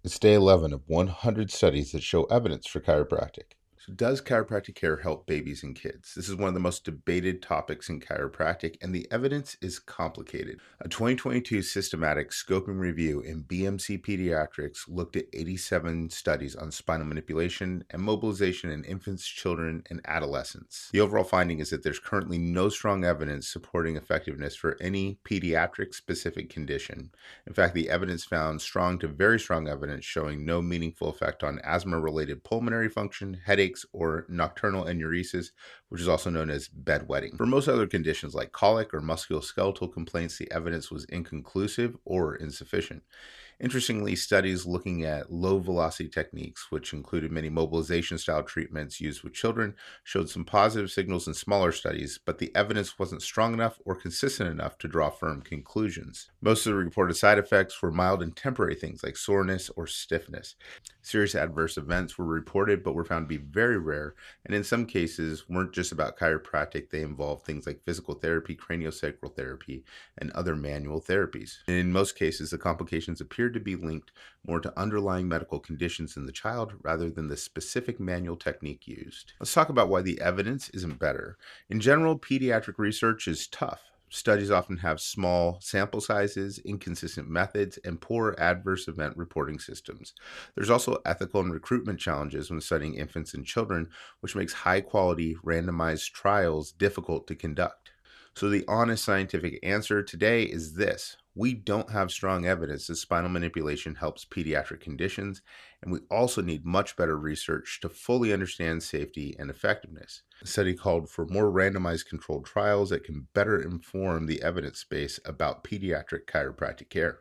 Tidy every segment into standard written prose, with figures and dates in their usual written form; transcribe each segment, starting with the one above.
It's day 11 of 100 studies that show evidence for chiropractic. So, does chiropractic care help babies and kids? This is one of the most debated topics in chiropractic, and the evidence is complicated. A 2022 systematic scoping review in BMC Pediatrics looked at 87 studies on spinal manipulation and mobilization in infants, children, and adolescents. The overall finding is that there's currently no strong evidence supporting effectiveness for any pediatric specific condition. In fact, the evidence found strong to very strong evidence showing no meaningful effect on asthma-related pulmonary function, headaches, or nocturnal enuresis, which is also known as bedwetting. For most other conditions like colic or musculoskeletal complaints, the evidence was inconclusive or insufficient. Interestingly, studies looking at low velocity techniques, which included many mobilization style treatments used with children, showed some positive signals in smaller studies, but the evidence wasn't strong enough or consistent enough to draw firm conclusions. Most of the reported side effects were mild and temporary things like soreness or stiffness. Serious adverse events were reported but were found to be very rare, and in some cases weren't just about chiropractic. They involved things like physical therapy, craniosacral therapy, and other manual therapies. And in most cases, the complications appeared to be linked more to underlying medical conditions in the child rather than the specific manual technique used. Let's talk about why the evidence isn't better. In general, pediatric research is tough. Studies often have small sample sizes, inconsistent methods, and poor adverse event reporting systems. There's also ethical and recruitment challenges when studying infants and children, which makes high-quality randomized trials difficult to conduct. So the honest scientific answer today is this: we don't have strong evidence that spinal manipulation helps pediatric conditions, and we also need much better research to fully understand safety and effectiveness. The study called for more randomized controlled trials that can better inform the evidence base about pediatric chiropractic care.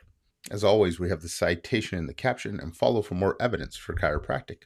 As always, we have the citation in the caption, and follow for more evidence for chiropractic.